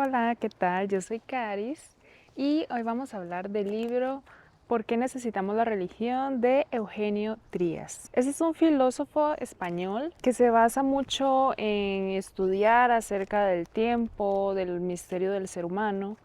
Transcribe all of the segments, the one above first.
Hola, ¿qué tal? Yo soy Caris y hoy vamos a hablar del libro ¿Por qué necesitamos la religión? De Eugenio Trías. Ese es un filósofo español que se basa mucho en estudiar acerca del tiempo, del misterio del ser humano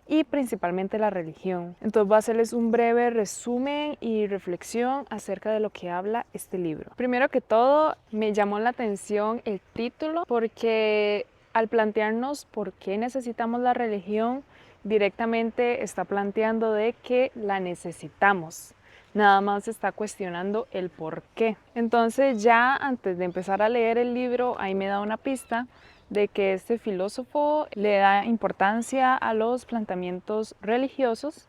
y principalmente la religión. Entonces voy a hacerles un breve resumen y reflexión acerca de lo que habla este libro. Primero que todo, me llamó la atención el título porque al plantearnos por qué necesitamos la religión, directamente está planteando de que la necesitamos. Nada más está cuestionando el por qué. Entonces ya antes de empezar a leer el libro, ahí me da una pista de que este filósofo le da importancia a los planteamientos religiosos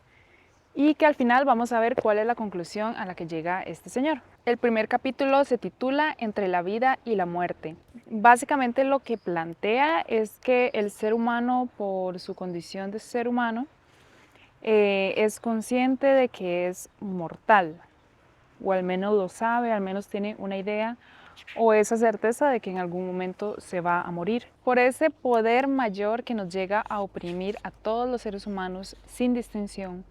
y que al final vamos a ver cuál es la conclusión a la que llega este señor. El primer capítulo se titula Entre la vida y la muerte. Básicamente lo que plantea es que el ser humano, por su condición de ser humano, es consciente de que es mortal, o al menos lo sabe, al menos tiene una idea o esa certeza de que en algún momento se va a morir. Por ese poder mayor que nos llega a oprimir a todos los seres humanos sin distinción,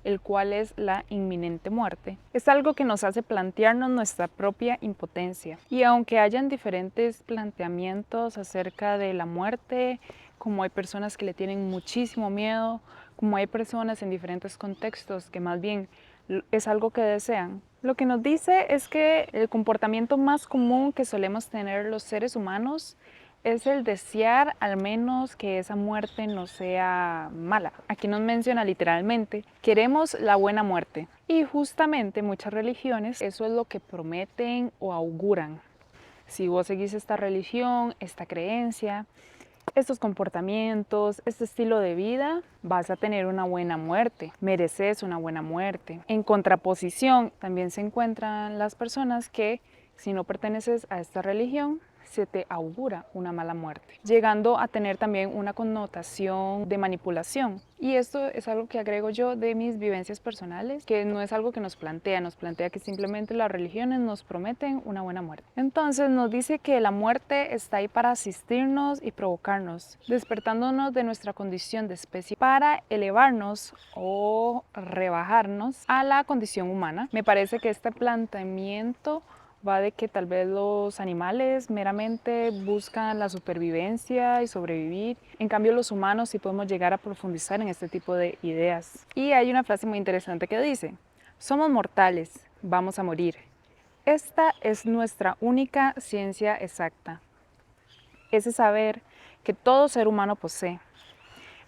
el cual es la inminente muerte, es algo que nos hace plantearnos nuestra propia impotencia. Y aunque hayan diferentes planteamientos acerca de la muerte, como hay personas que le tienen muchísimo miedo, como hay personas en diferentes contextos que más bien es algo que desean. Lo que nos dice es que el comportamiento más común que solemos tener los seres humanos es el desear al menos que esa muerte no sea mala. Aquí nos menciona literalmente, queremos la buena muerte. Y justamente muchas religiones eso es lo que prometen o auguran. Si vos seguís esta religión, esta creencia, estos comportamientos, este estilo de vida, vas a tener una buena muerte, mereces una buena muerte. En contraposición, también se encuentran las personas que, si no perteneces a esta religión, se te augura una mala muerte, llegando a tener también una connotación de manipulación. Y esto es algo que agrego yo de mis vivencias personales, que no es algo que nos plantea que simplemente las religiones nos prometen una buena muerte. Entonces nos dice que la muerte está ahí para asistirnos y provocarnos, despertándonos de nuestra condición de especie para elevarnos o rebajarnos a la condición humana. Me parece que este planteamiento va de que tal vez los animales meramente buscan la supervivencia y sobrevivir. En cambio, los humanos sí podemos llegar a profundizar en este tipo de ideas. Y hay una frase muy interesante que dice, somos mortales, vamos a morir. Esta es nuestra única ciencia exacta. Ese saber que todo ser humano posee.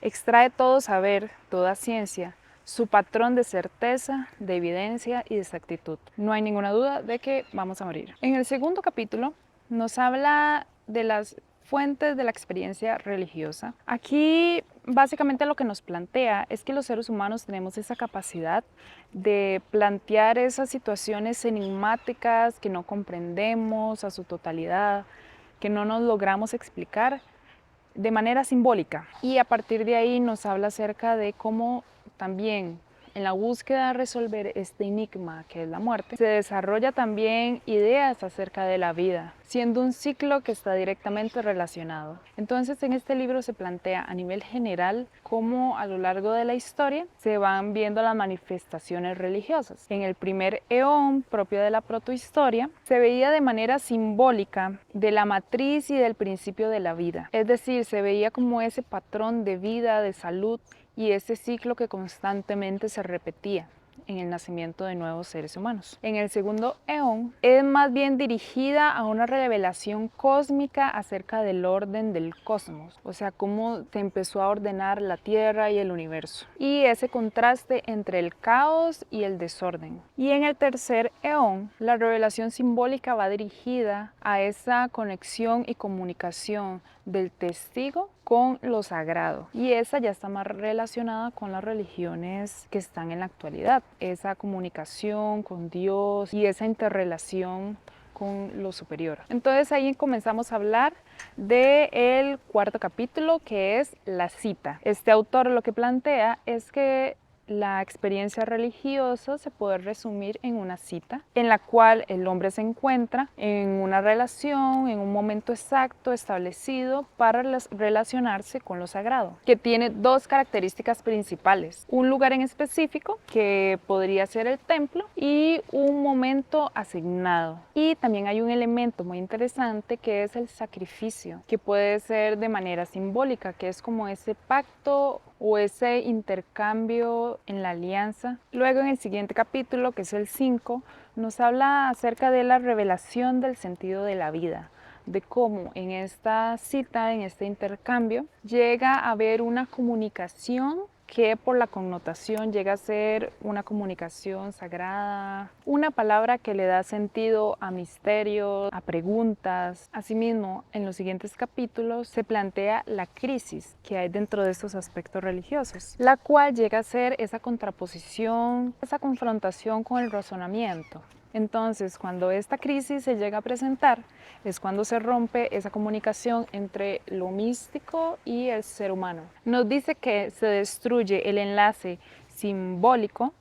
Extrae todo saber, toda ciencia, su patrón de certeza, de evidencia y de exactitud. No hay ninguna duda de que vamos a morir. En el segundo capítulo nos habla de las fuentes de la experiencia religiosa. Aquí básicamente lo que nos plantea es que los seres humanos tenemos esa capacidad de plantear esas situaciones enigmáticas que no comprendemos a su totalidad, que no nos logramos explicar de manera simbólica. Y a partir de ahí nos habla acerca de cómo también en la búsqueda de resolver este enigma que es la muerte, se desarrolla también ideas acerca de la vida, siendo un ciclo que está directamente relacionado. Entonces en este libro se plantea a nivel general cómo a lo largo de la historia se van viendo las manifestaciones religiosas. En el primer eón propio de la protohistoria se veía de manera simbólica de la matriz y del principio de la vida, es decir, se veía como ese patrón de vida, de salud y ese ciclo que constantemente se repetía en el nacimiento de nuevos seres humanos. En el segundo eón es más bien dirigida a una revelación cósmica acerca del orden del cosmos, o sea, cómo se empezó a ordenar la Tierra y el universo, y ese contraste entre el caos y el desorden. Y en el tercer eón, la revelación simbólica va dirigida a esa conexión y comunicación del testigo con lo sagrado, y esa ya está más relacionada con las religiones que están en la actualidad, esa comunicación con Dios y esa interrelación con lo superior. Entonces ahí comenzamos a hablar del cuarto capítulo, que es la cita. Este autor lo que plantea es que la experiencia religiosa se puede resumir en una cita en la cual el hombre se encuentra en una relación, en un momento exacto establecido para relacionarse con lo sagrado, que tiene dos características principales: un lugar en específico, que podría ser el templo, y un momento asignado. Y también hay un elemento muy interesante que es el sacrificio, que puede ser de manera simbólica, que es como ese pacto o ese intercambio en la alianza. Luego, en el siguiente capítulo, que es el 5, nos habla acerca de la revelación del sentido de la vida, de cómo en esta cita, en este intercambio, llega a haber una comunicación que por la connotación llega a ser una comunicación sagrada, una palabra que le da sentido a misterios, a preguntas. Asimismo, en los siguientes capítulos se plantea la crisis que hay dentro de estos aspectos religiosos, la cual llega a ser esa contraposición, esa confrontación con el razonamiento. Entonces, cuando esta crisis se llega a presentar, es cuando se rompe esa comunicación entre lo místico y el ser humano. Nos dice que se destruye el enlace simbólico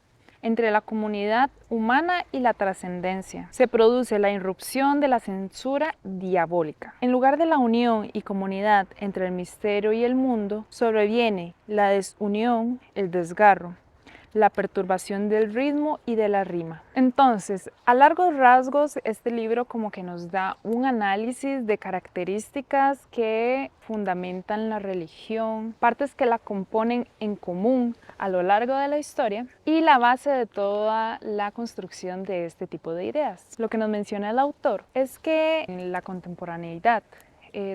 entre la comunidad humana y la trascendencia. Se produce la irrupción de la censura diabólica. En lugar de la unión y comunidad entre el misterio y el mundo, sobreviene la desunión, el desgarro, la perturbación del ritmo y de la rima. Entonces, a largos rasgos, este libro como que nos da un análisis de características que fundamentan la religión, partes que la componen en común a lo largo de la historia y la base de toda la construcción de este tipo de ideas. Lo que nos menciona el autor es que en la contemporaneidad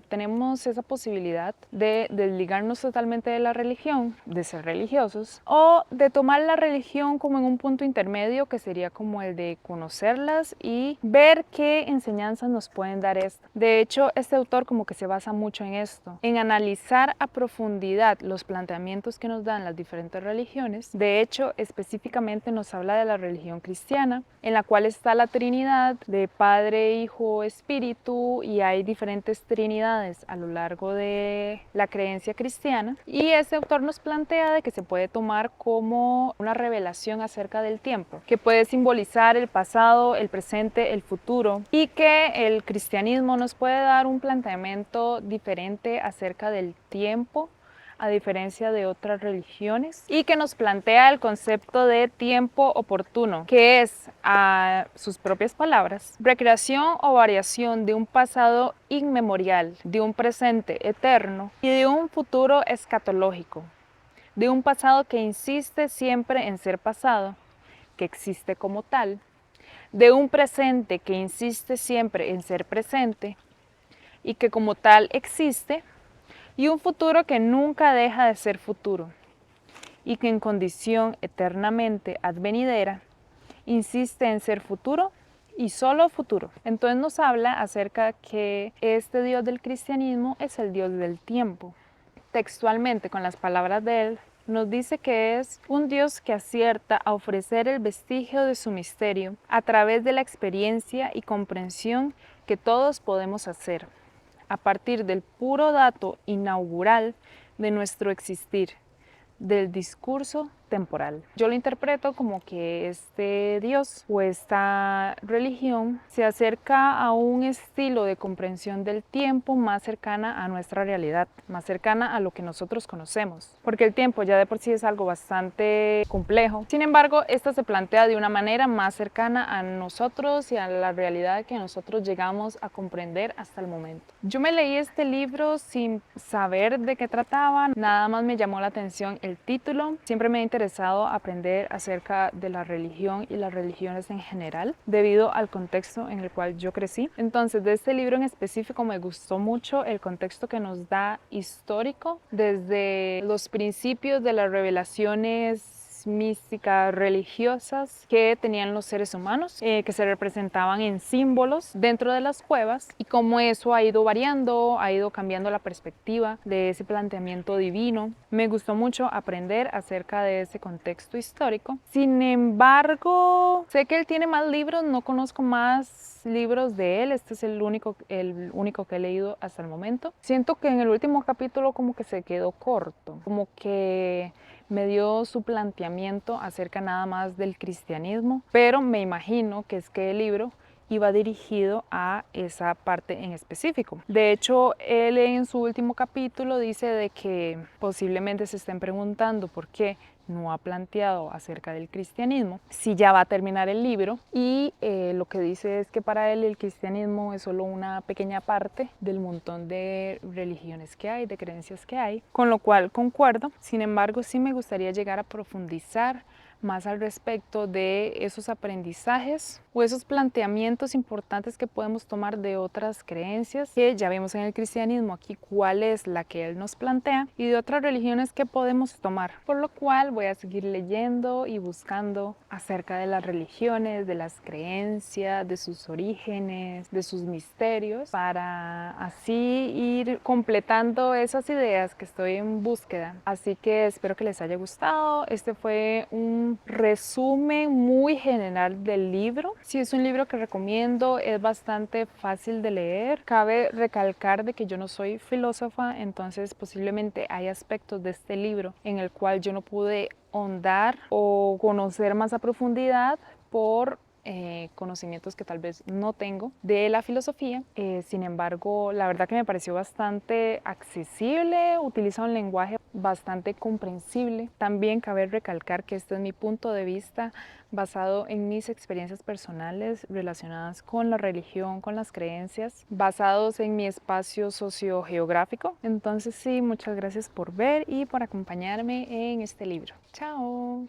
tenemos esa posibilidad de desligarnos totalmente de la religión, de ser religiosos, o de tomar la religión como en un punto intermedio, que sería como el de conocerlas y ver qué enseñanzas nos pueden dar esto. De hecho, este autor como que se basa mucho en esto, en analizar a profundidad los planteamientos que nos dan las diferentes religiones. De hecho, específicamente nos habla de la religión cristiana, en la cual está la Trinidad de Padre, Hijo, Espíritu, y hay diferentes trinidades a lo largo de la creencia cristiana, y este autor nos plantea de que se puede tomar como una revelación acerca del tiempo, que puede simbolizar el pasado, el presente, el futuro, y que el cristianismo nos puede dar un planteamiento diferente acerca del tiempo, a diferencia de otras religiones, y que nos plantea el concepto de tiempo oportuno, que es, a sus propias palabras, recreación o variación de un pasado inmemorial, de un presente eterno y de un futuro escatológico, de un pasado que insiste siempre en ser pasado, que existe como tal, de un presente que insiste siempre en ser presente y que como tal existe, y un futuro que nunca deja de ser futuro y que en condición eternamente advenidera insiste en ser futuro y solo futuro. Entonces nos habla acerca que este Dios del cristianismo es el Dios del tiempo. Textualmente, con las palabras de él, nos dice que es un Dios que acierta a ofrecer el vestigio de su misterio a través de la experiencia y comprensión que todos podemos hacer, a partir del puro dato inaugural de nuestro existir, del discurso temporal. Yo lo interpreto como que este Dios o esta religión se acerca a un estilo de comprensión del tiempo más cercana a nuestra realidad, más cercana a lo que nosotros conocemos, porque el tiempo ya de por sí es algo bastante complejo. Sin embargo, esta se plantea de una manera más cercana a nosotros y a la realidad que nosotros llegamos a comprender hasta el momento. Yo me leí este libro sin saber de qué trataba, nada más me llamó la atención el título. Siempre me ha interesado aprender acerca de la religión y las religiones en general, debido al contexto en el cual yo crecí. Entonces, de este libro en específico me gustó mucho el contexto que nos da histórico, desde los principios de las revelaciones místicas religiosas que tenían los seres humanos, que se representaban en símbolos dentro de las cuevas, y cómo eso ha ido variando, ha ido cambiando la perspectiva de ese planteamiento divino. Me gustó mucho aprender acerca de ese contexto histórico. Sin embargo, sé que él tiene más libros, no conozco más libros de él, este es el único que he leído hasta el momento. Siento que en el último capítulo como que se quedó corto, como que me dio su planteamiento acerca nada más del cristianismo, pero me imagino que es que el libro iba dirigido a esa parte en específico. De hecho, él en su último capítulo dice de que posiblemente se estén preguntando por qué no ha planteado acerca del cristianismo, si ya va a terminar el libro, y lo que dice es que para él el cristianismo es solo una pequeña parte del montón de religiones que hay, de creencias que hay, con lo cual concuerdo. Sin embargo, sí me gustaría llegar a profundizar más al respecto de esos aprendizajes o esos planteamientos importantes que podemos tomar de otras creencias que ya vimos en el cristianismo aquí cuál es la que él nos plantea y de otras religiones que podemos tomar, por lo cual voy a seguir leyendo y buscando acerca de las religiones, de las creencias, de sus orígenes, de sus misterios, para así ir completando esas ideas que estoy en búsqueda. Así que espero que les haya gustado. Este fue un resumen muy general del libro. Sí, es un libro que recomiendo, es bastante fácil de leer. Cabe recalcar de que yo no soy filósofa, entonces posiblemente hay aspectos de este libro en el cual yo no pude ahondar o conocer más a profundidad por conocimientos que tal vez no tengo de la filosofía. Sin embargo, la verdad que me pareció bastante accesible, utiliza un lenguaje bastante comprensible. También cabe recalcar que este es mi punto de vista basado en mis experiencias personales relacionadas con la religión, con las creencias, basados en mi espacio sociogeográfico. Entonces sí, muchas gracias por ver y por acompañarme en este libro. Chao.